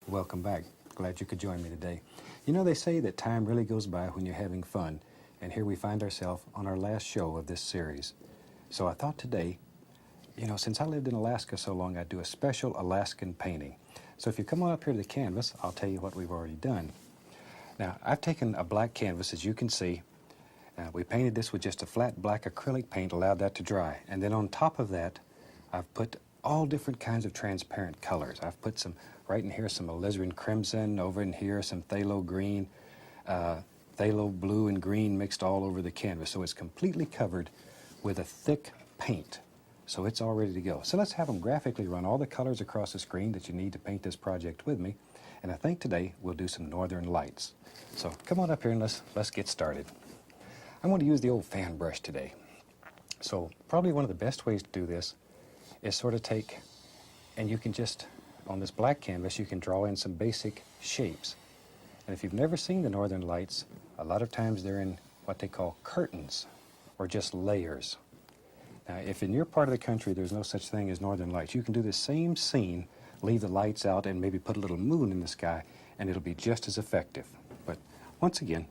Welcome back. Glad you could join me today. You know, they say that time really goes by when you're having fun, and here we find ourselves on our last show of this series. So I thought today, since I lived in Alaska so long, I'd do a special Alaskan painting. So if you come on up here to the canvas, I'll tell you what we've already done. Now, I've taken a black canvas, as you can see. We painted this with just a flat black acrylic paint, allowed that to dry. And then on top of that, I've put all different kinds of transparent colors. I've put some, right in here, some alizarin crimson, over in here, some phthalo green, phthalo blue and green mixed all over the canvas. So it's completely covered with a thick paint. So it's all ready to go. So let's have them graphically run all the colors across the screen that you need to paint this project with me. And I think today we'll do some northern lights. So come on up here and let's get started. I'm going to use the old fan brush today. So probably one of the best ways to do this is sort of take, and you can just, on this black canvas, you can draw in some basic shapes. And if you've never seen the northern lights, a lot of times they're in what they call curtains or just layers. Now, if in your part of the country there's no such thing as northern lights, you can do the same scene, leave the lights out, and maybe put a little moon in the sky, and it'll be just as effective. But once again,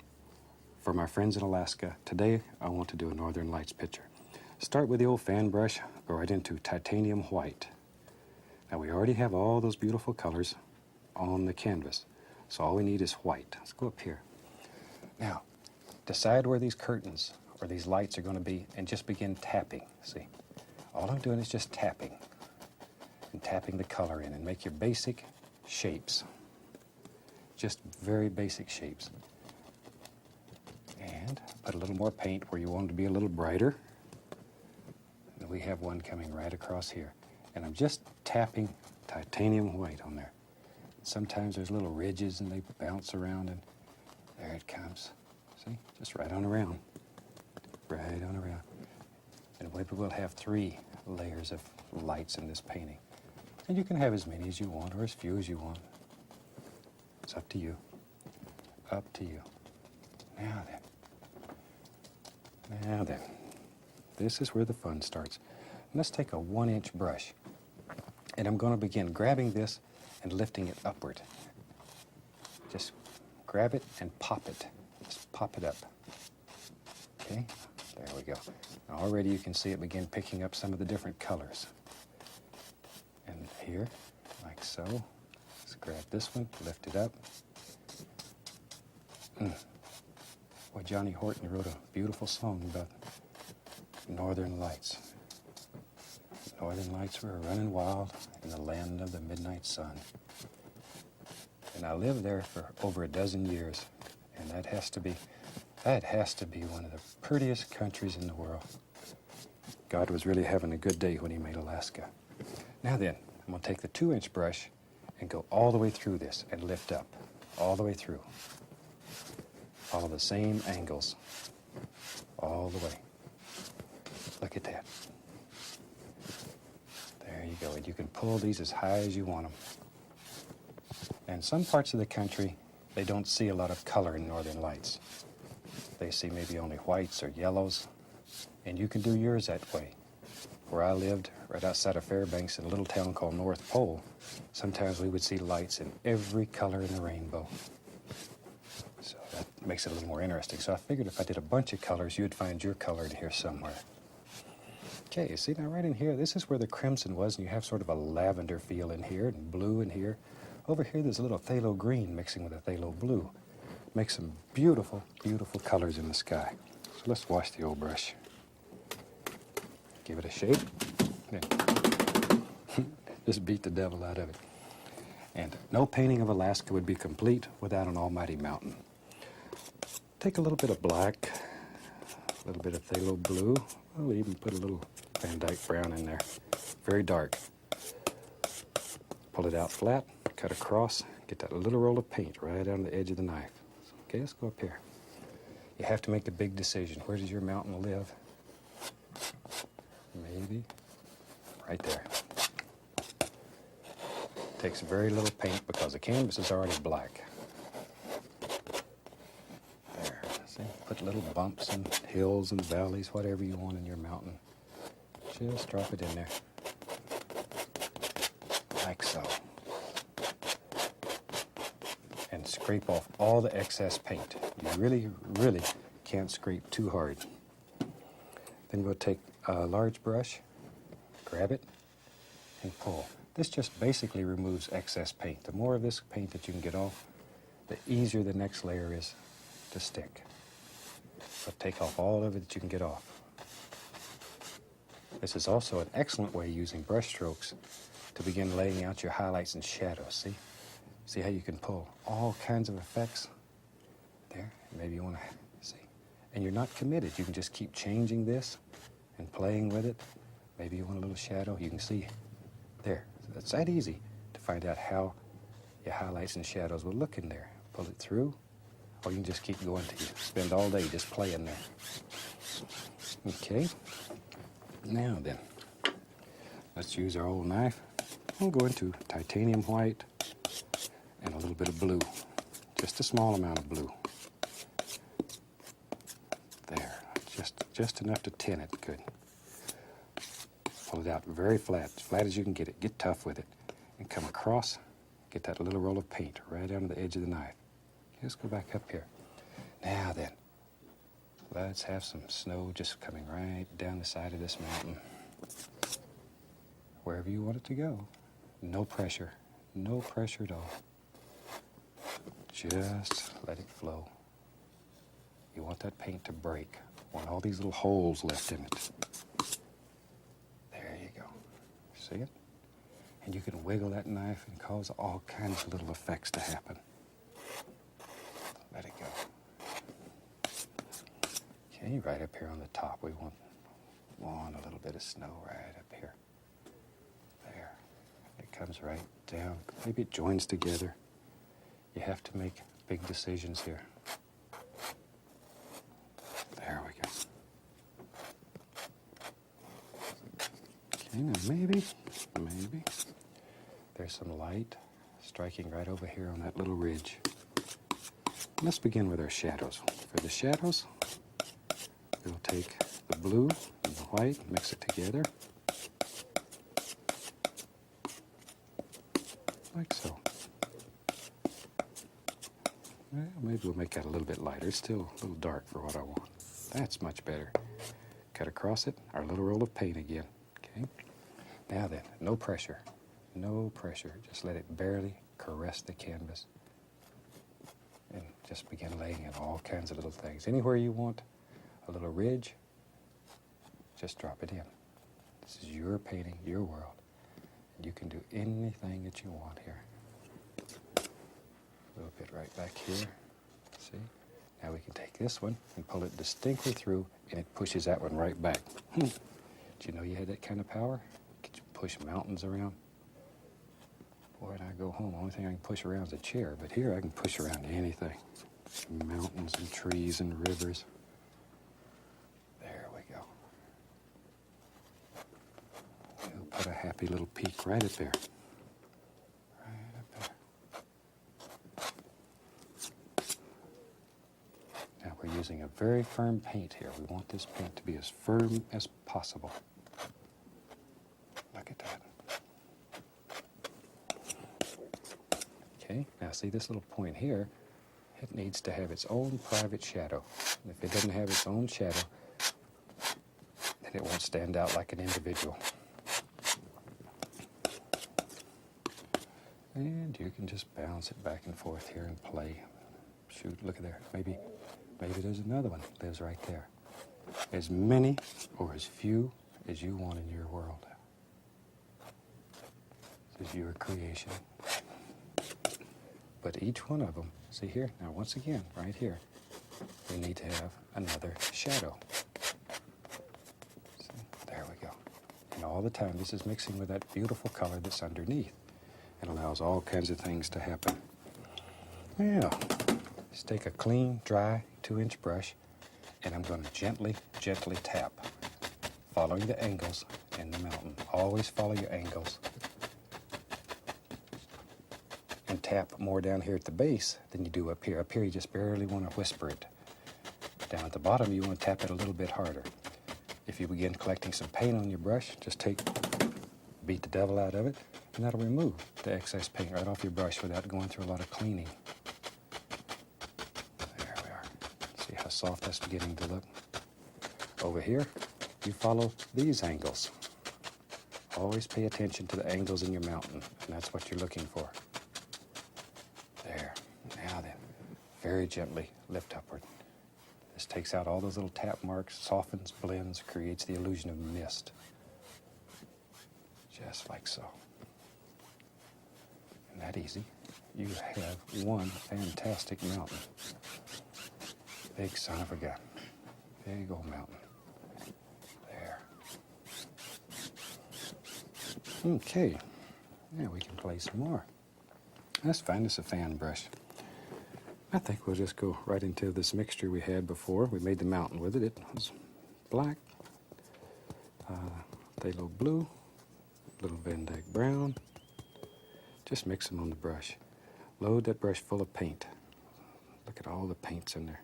for my friends in Alaska, today I want to do a northern lights picture. Start with the old fan brush, go right into titanium white. Now we already have all those beautiful colors on the canvas, so all we need is white. Let's go up here. Now, decide where these curtains or these lights are going to be and just begin tapping. See, all I'm doing is just tapping and tapping the color in and make your basic shapes. Just very basic shapes. And put a little more paint where you want it to be a little brighter. And we have one coming right across here. And I'm just tapping titanium white on there. Sometimes there's little ridges and they bounce around, and there it comes. See, just right on around. Right on around. And maybe we'll have 3 layers of lights in this painting. And you can have as many as you want or as few as you want. It's up to you. Up to you. Now then. This is where the fun starts. And let's take a 1-inch brush. And I'm going to begin grabbing this and lifting it upward. Just grab it and pop it. Just pop it up. Okay, there we go. Now already you can see it begin picking up some of the different colors. And here, like so. Let's grab this one, lift it up. Boy, Johnny Horton wrote a beautiful song about northern lights. Northern lights were running wild in the land of the midnight sun. And I lived there for over a dozen years, and that has to be one of the prettiest countries in the world. God was really having a good day when he made Alaska. Now then, I'm going to take the 2-inch brush and go all the way through this and lift up, all the way through. Follow the same angles, all the way. Look at that. There you go. And you can pull these as high as you want them. And some parts of the country, they don't see a lot of color in northern lights. They see maybe only whites or yellows. And you can do yours that way. Where I lived, right outside of Fairbanks in a little town called North Pole, sometimes we would see lights in every color in the rainbow. So that makes it a little more interesting. So I figured if I did a bunch of colors, you'd find your color in here somewhere. Okay, see now right in here, this is where the crimson was, and you have sort of a lavender feel in here, and blue in here. Over here, there's a little phthalo green mixing with a phthalo blue. Makes some beautiful, beautiful colors in the sky. So let's wash the old brush. Give it a shake. Just beat the devil out of it. And no painting of Alaska would be complete without an almighty mountain. Take a little bit of black, a little bit of phthalo blue. We'll even put a little Van Dyke brown in there. Very dark. Pull it out flat, cut across, get that little roll of paint right on the edge of the knife. Okay, let's go up here. You have to make a big decision. Where does your mountain live? Maybe right there. Takes very little paint because the canvas is already black. There, see? Put little bumps and hills and valleys, whatever you want in your mountain. Just drop it in there. Like so. and scrape off all the excess paint. You really, really can't scrape too hard. Then we'll take a large brush, grab it, and pull. This just basically removes excess paint. The more of this paint that you can get off, the easier the next layer is to stick. So take off all of it that you can get off. This is also an excellent way using brush strokes to begin laying out your highlights and shadows. See? See how you can pull all kinds of effects there? Maybe you want to see. And you're not committed. You can just keep changing this and playing with it. Maybe you want a little shadow. You can see there. It's that easy to find out how your highlights and shadows will look in there. Pull it through, or you can just keep going till you spend all day just playing there. Okay. Now then, let's use our old knife. We'll go into titanium white and a little bit of blue. Just a small amount of blue. There. Just enough to tin it. Good. Pull it out very flat, as flat as you can get it. Get tough with it. And come across, get that little roll of paint right under the edge of the knife. Just go back up here. Now then, let's have some snow just coming right down the side of this mountain. Wherever you want it to go. No pressure. No pressure at all. Just let it flow. You want that paint to break. Want all these little holes left in it. There you go. See it? And you can wiggle that knife and cause all kinds of little effects to happen. Let it go. Okay, right up here on the top, we want a little bit of snow right up here. There. It comes right down. Maybe it joins together. You have to make big decisions here. There we go. Okay, now maybe there's some light striking right over here on that little ridge. Let's begin with our shadows. For the shadows, we'll take the blue and the white, mix it together, like so. Well, maybe we'll make that a little bit lighter. It's still a little dark for what I want. That's much better. Cut across it, our little roll of paint again. Okay. Now then, no pressure. No pressure. Just let it barely caress the canvas. And just begin laying in all kinds of little things. Anywhere you want a little ridge, just drop it in. This is your painting, your world. And you can do anything that you want here. A little bit right back here. See? Now we can take this one and pull it distinctly through, and it pushes that one right back. Did you know you had that kind of power? Could you push mountains around? Boy, when I go home, the only thing I can push around is a chair, but here I can push around anything. Mountains and trees and rivers. There we go. We'll put a happy little peak right up there. Right up there. Now we're using a very firm paint here. We want this paint to be as firm as possible. Look at that. Okay, now see this little point here, it needs to have its own private shadow. And if it doesn't have its own shadow, then it won't stand out like an individual. And you can just bounce it back and forth here and play. Shoot, look at there. Maybe there's another one that lives right there. As many or as few as you want in your world. This is your creation. But each one of them, see here, now once again, right here, we need to have another shadow. See, there we go. And all the time, this is mixing with that beautiful color that's underneath. It allows all kinds of things to happen. Now, let's take a clean, dry 2-inch brush, and I'm going to gently tap, following the angles in the mountain. Always follow your angles. And tap more down here at the base than you do up here. Up here, you just barely want to whisper it. Down at the bottom, you want to tap it a little bit harder. If you begin collecting some paint on your brush, just beat the devil out of it, and that'll remove the excess paint right off your brush without going through a lot of cleaning. soft that's beginning to look. Over here, you follow these angles. Always pay attention to the angles in your mountain, and that's what you're looking for. There. Now then, very gently lift upward. This takes out all those little tap marks, softens, blends, creates the illusion of mist. Just like so. Isn't that easy? You have one fantastic mountain. Big son of a gun. Big old mountain. There. Okay. Now we can play some more. Let's find us a fan brush. I think we'll just go right into this mixture we had before. We made the mountain with it. It was black, phthalo blue, little Van Dyke brown. Just mix them on the brush. Load that brush full of paint. Look at all the paints in there.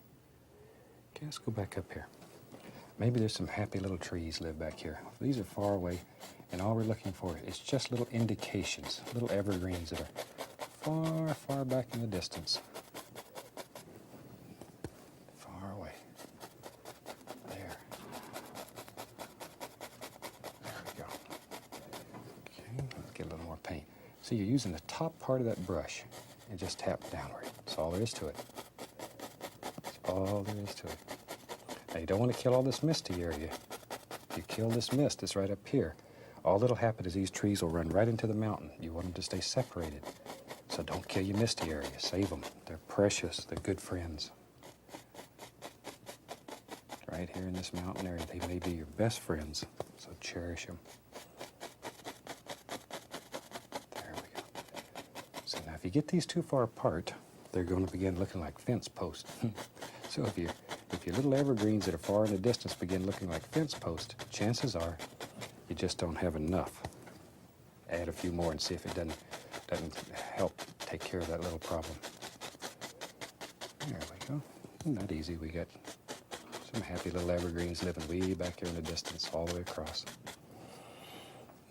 Okay, let's go back up here. Maybe there's some happy little trees live back here. These are far away, and all we're looking for is just little indications, little evergreens that are far, far back in the distance. Far away. There. There we go. Okay, let's get a little more paint. So you're using the top part of that brush and just tap downward. That's all there is to it. That's all there is to it. Now you don't want to kill all this misty area. If you kill this mist, it's right up here. All that'll happen is these trees will run right into the mountain. You want them to stay separated. So don't kill your misty area. Save them. They're precious. They're good friends. Right here in this mountain area, they may be your best friends. So cherish them. There we go. So now if you get these too far apart, they're going to begin looking like fence posts. So if your little evergreens that are far in the distance begin looking like fence posts, chances are you just don't have enough. Add a few more and see if it doesn't help take care of that little problem. There we go. Not easy. We got some happy little evergreens living way back here in the distance, all the way across.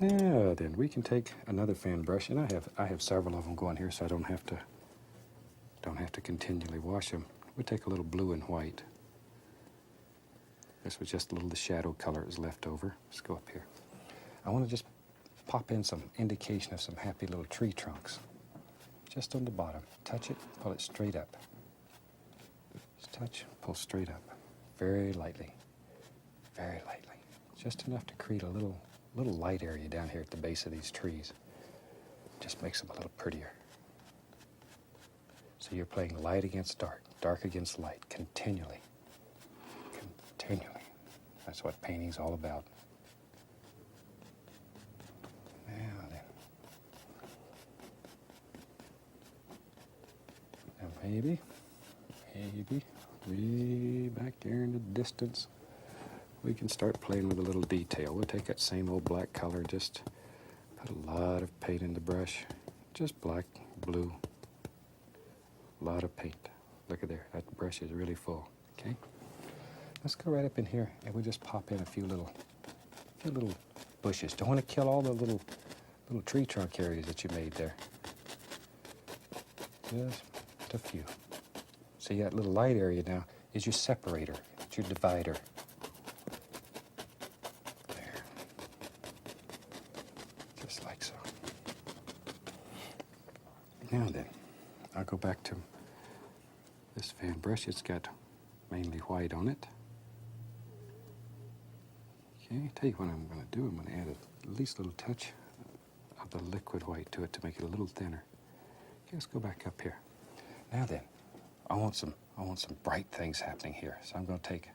Now then, we can take another fan brush, and I have several of them going here, so I don't have to continually wash them. We'll take a little blue and white. This was just a little of the shadow color is left over. Let's go up here. I want to just pop in some indication of some happy little tree trunks. Just on the bottom. Touch it, pull it straight up. Just touch, pull straight up. Very lightly. Very lightly. Just enough to create a little light area down here at the base of these trees. Just makes them a little prettier. So you're playing light against dark, dark against light, continually. Continually. That's what painting's all about. Now then. And maybe, way back there in the distance, we can start playing with a little detail. We'll take that same old black color, just put a lot of paint in the brush. Just black, blue, a lot of paint. Look at there, that brush is really full, okay? Let's go right up in here and we'll just pop in a few little bushes. Don't want to kill all the little tree trunk areas that you made there. Just a few. See, that little light area now is your separator. It's your divider. There. Just like so. Now then, I'll go back to this fan brush. It's got mainly white on it. Okay, tell you what I'm going to do. I'm going to add at least a little touch of the liquid white to it to make it a little thinner. Okay, let's go back up here. Now then, I want some bright things happening here. So I'm going to take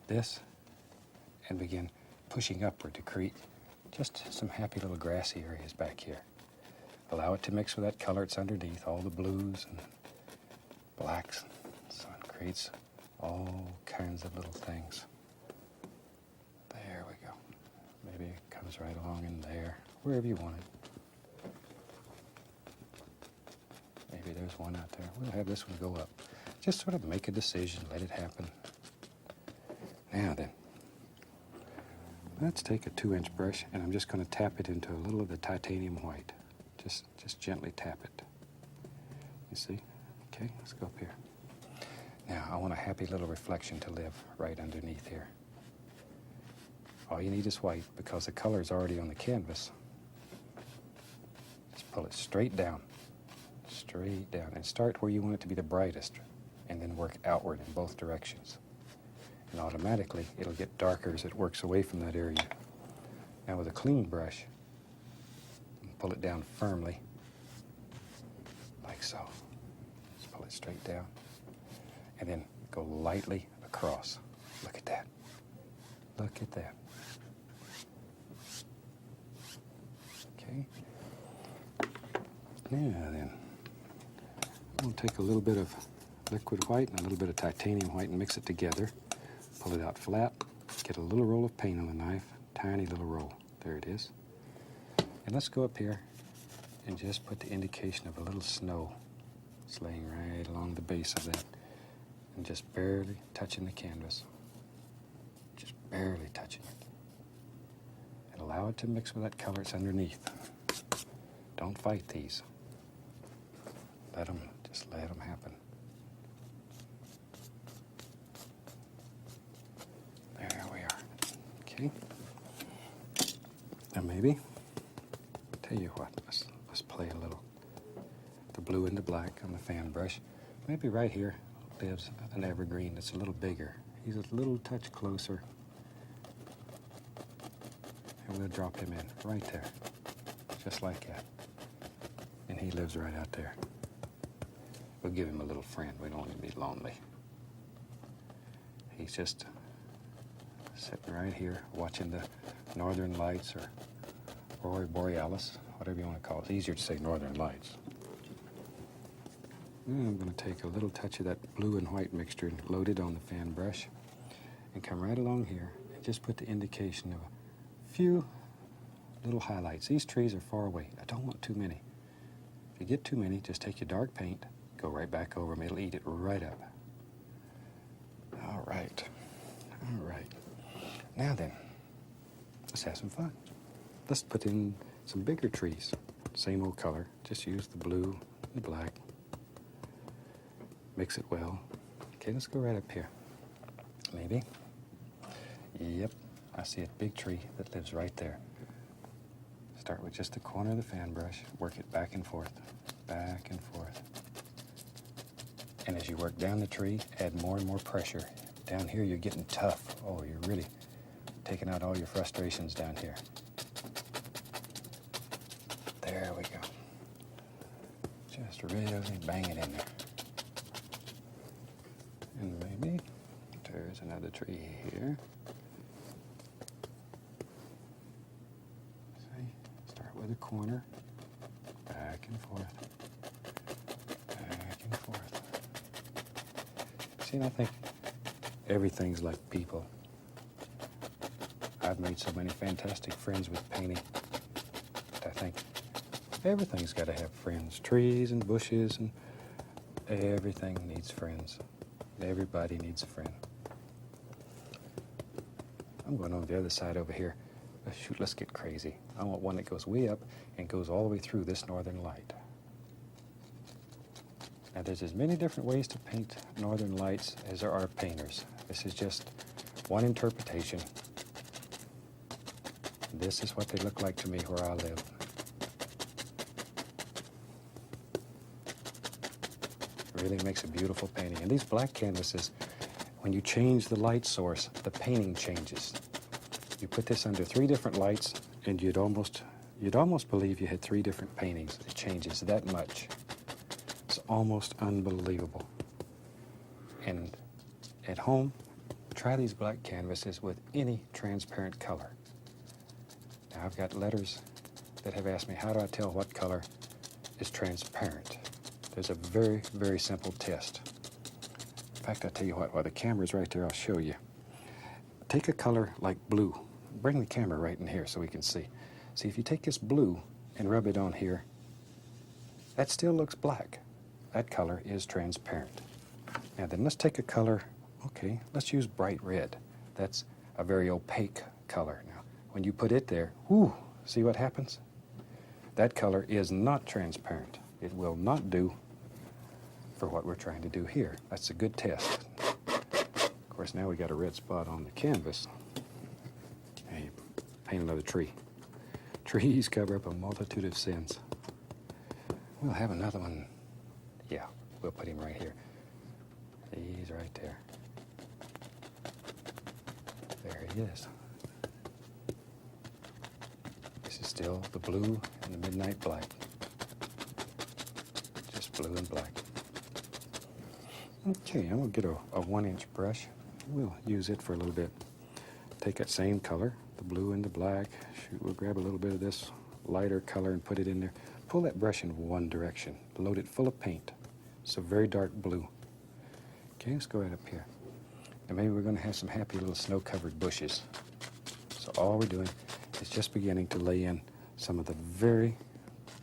this and begin pushing upward to create just some happy little grassy areas back here. Allow it to mix with that color it's underneath, all the blues and blacks. So it creates all kinds of little things. There we go. Maybe it comes right along in there, wherever you want it. Maybe there's one out there. We'll have this one go up. Just sort of make a decision, let it happen. Now then, let's take a 2-inch brush and I'm just going to tap it into a little of the titanium white. Just gently tap it. You see? Okay, let's go up here. Now, I want a happy little reflection to live right underneath here. All you need is white because the color is already on the canvas. Just pull it straight down, and start where you want it to be the brightest, and then work outward in both directions. And automatically, it'll get darker as it works away from that area. Now with a clean brush, pull it down firmly, like so. Just pull it straight down, and then go lightly across. Look at that. Look at that. Okay. Now then, I'm going to take a little bit of liquid white and a little bit of titanium white and mix it together. Pull it out flat. Get a little roll of paint on the knife. Tiny little roll. There it is. And let's go up here and just put the indication of a little snow. It's laying right along the base of that. And just barely touching the canvas. Just barely touching it. And allow it to mix with that color that's underneath. Don't fight these. Just let them happen. There we are. Okay. And maybe, tell you what, let's play a little. The blue and the black on the fan brush. Maybe right here lives an evergreen that's a little bigger. He's a little touch closer. And we'll drop him in right there. Just like that. And he lives right out there. We'll give him a little friend. We don't want him to be lonely. He's just sitting right here watching the northern lights or aurora borealis, whatever you want to call it. It's easier to say northern lights. And I'm going to take a little touch of that blue and white mixture and load it on the fan brush and come right along here and just put the indication of a few little highlights. These trees are far away. I don't want too many. If you get too many, just take your dark paint, go right back over them. It'll eat it right up. All right. All right. Now then, let's have some fun. Let's put in some bigger trees. Same old color. Just use the blue and the black. Mix it well. Okay, let's go right up here. Maybe. Yep, I see a big tree that lives right there. Start with just the corner of the fan brush. Work it back and forth. Back and forth. And as you work down the tree, add more and more pressure. Down here, you're getting tough. Oh, you're really taking out all your frustrations down here. There we go. Just really bang it in there. And maybe there's another tree here. See, start with a corner. Back and forth. Back and forth. See, and I think everything's like people. I've made so many fantastic friends with painting. I think everything's got to have friends. Trees and bushes and everything needs friends. Everybody needs a friend. I'm going on the other side over here. Shoot, let's get crazy. I want one that goes way up and goes all the way through this northern light. Now, there's as many different ways to paint northern lights as there are painters. This is just one interpretation. This is what they look like to me where I live. It really makes a beautiful painting. And these black canvases, when you change the light source, the painting changes. You put this under 3 different lights, and you'd almost believe you had 3 different paintings. It changes that much. It's almost unbelievable. And at home, try these black canvases with any transparent color. Now, I've got letters that have asked me, how do I tell what color is transparent? There's a very, very simple test. In fact, I'll tell you what, while the camera's right there, I'll show you. Take a color like blue. Bring the camera right in here so we can see. See, if you take this blue and rub it on here, that still looks black. That color is transparent. Now then, let's take a color, okay, let's use bright red. That's a very opaque color. Now, when you put it there, whoo, see what happens? That color is not transparent. It will not do for what we're trying to do here. That's a good test. Of course, now we got a red spot on the canvas. Hey, paint another tree. Trees cover up a multitude of sins. We'll have another one. Yeah, we'll put him right here. He's right there. There he is. This is still the blue and the midnight black. Just blue and black. Okay, I'm going to get a 1-inch brush. We'll use it for a little bit. Take that same color, the blue and the black. Shoot, we'll grab a little bit of this lighter color and put it in there. Pull that brush in one direction. Load it full of paint. So very dark blue. Okay, let's go right up here. And maybe we're going to have some happy little snow-covered bushes. So all we're doing is just beginning to lay in some of the very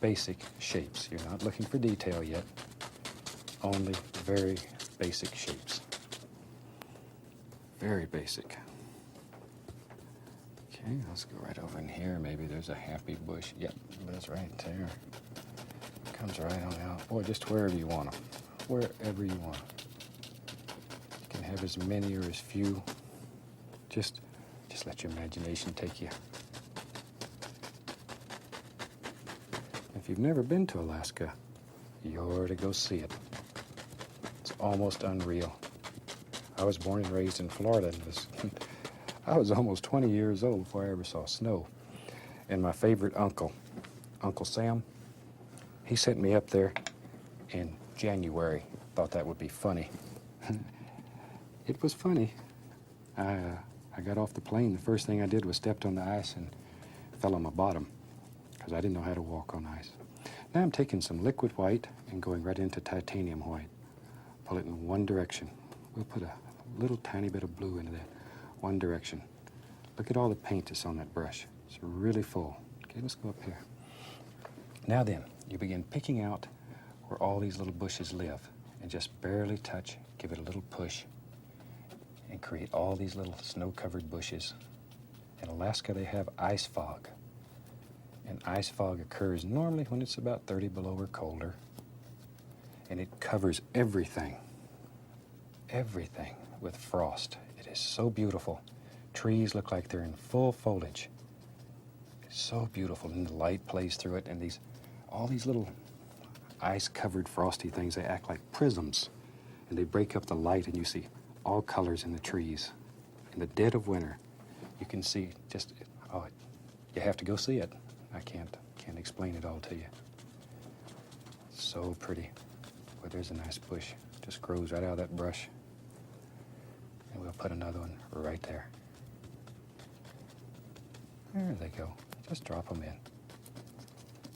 basic shapes. You're not looking for detail yet. Only very basic shapes. Very basic. Okay, let's go right over in here. Maybe there's a happy bush. Yep, that's right there. Comes right on out. Boy, just wherever you want them. Wherever you want them. You can have as many or as few. Just let your imagination take you. If you've never been to Alaska, you're to go see it. It's almost unreal. I was born and raised in Florida, and I was almost 20 years old before I ever saw snow. And my favorite uncle, Uncle Sam, he sent me up there in January. Thought that would be funny. It was funny. I got off the plane. The first thing I did was stepped on the ice and fell on my bottom because I didn't know how to walk on ice. Now I'm taking some liquid white and going right into titanium white. Pull it in one direction. We'll put a little tiny bit of blue into that. One direction. Look at all the paint that's on that brush. It's really full. Okay, let's go up here. Now then, you begin picking out where all these little bushes live and just barely touch, give it a little push, and create all these little snow-covered bushes. In Alaska, they have ice fog. And ice fog occurs normally when it's about 30 below or colder. And it covers everything. Everything with frost. It is so beautiful. Trees look like they're in full foliage. It's so beautiful, and the light plays through it, and all these little ice-covered frosty things, they act like prisms, and they break up the light, and you see all colors in the trees. In the dead of winter, you can see you have to go see it. I can't explain it all to you. It's so pretty. Boy, there's a nice bush. Just grows right out of that brush. And we'll put another one right there. There they go. Just drop them in.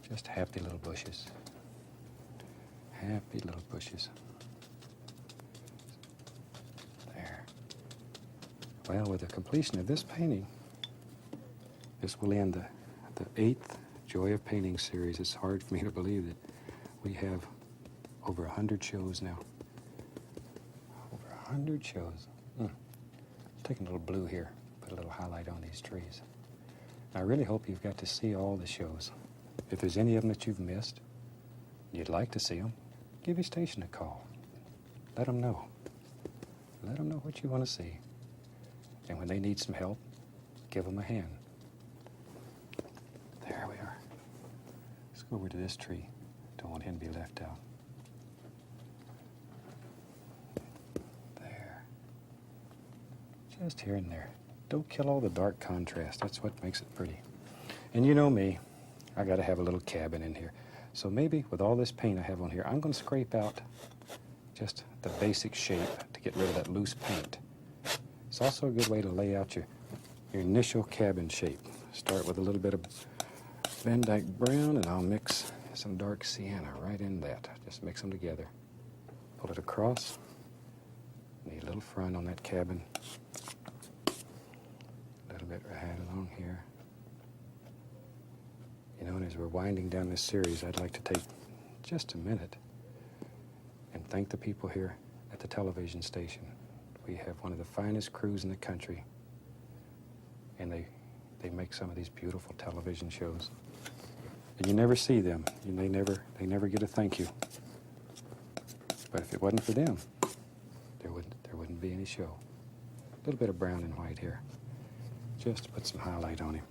Just happy little bushes. Happy little bushes. There. Well, with the completion of this painting, this will end the 8th Joy of Painting series. It's hard for me to believe that we have over 100 shows now. Over 100 shows. Taking a little blue here, put a little highlight on these trees. I really hope you've got to see all the shows. If there's any of them that you've missed, you'd like to see them, give your station a call. Let them know. Let them know what you want to see. And when they need some help, give them a hand. There we are. Let's go over to this tree. Don't want him to be left out. There. Just here and there. Don't kill all the dark contrast. That's what makes it pretty. And you know me, I got to have a little cabin in here. So maybe with all this paint I have on here, I'm going to scrape out just the basic shape to get rid of that loose paint. It's also a good way to lay out your initial cabin shape. Start with a little bit of Van Dyke brown, and I'll mix some dark sienna right in that. Just mix them together. Pull it across. Need a little front on that cabin. A little bit right along here. You know, and as we're winding down this series, I'd like to take just a minute and thank the people here at the television station. We have one of the finest crews in the country, and they make some of these beautiful television shows. And you never see them. They never get a thank you. But if it wasn't for them, there wouldn't be any show. A little bit of brown and white here, just to put some highlight on him.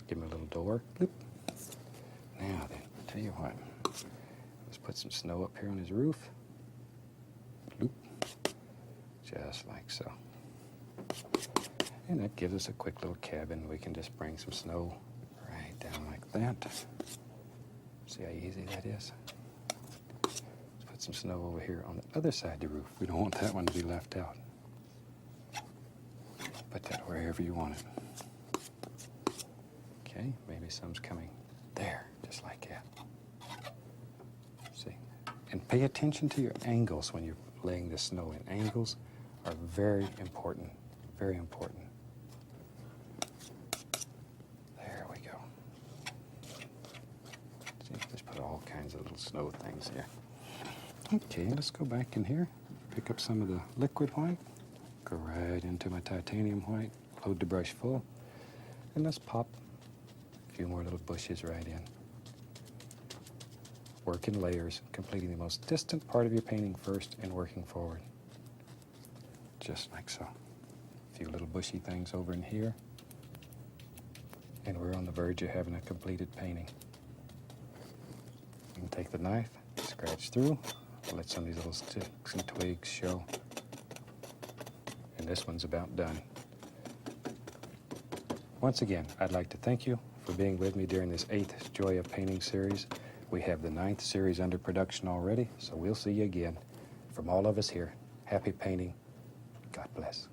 Give him a little door. Bloop. Now then, tell you what. Let's put some snow up here on his roof. Bloop. Just like so. And that gives us a quick little cabin. We can just bring some snow right down like that. See how easy that is? Let's put some snow over here on the other side of the roof. We don't want that one to be left out. Put that wherever you want it. Okay, maybe some's coming there, just like that. See? And pay attention to your angles when you're laying the snow in. Angles are very important, very important. There we go. See, just put all kinds of little snow things here. Okay, let's go back in here, pick up some of the liquid white, go right into my titanium white, load the brush full, and let's pop a few more little bushes right in. Work in layers, completing the most distant part of your painting first and working forward. Just like so. A few little bushy things over in here. And we're on the verge of having a completed painting. You can take the knife, scratch through, let some of these little sticks and twigs show. And this one's about done. Once again, I'd like to thank you for being with me during this 8th Joy of Painting series. We have the 9th series under production already, so we'll see you again. From all of us here, happy painting. God bless.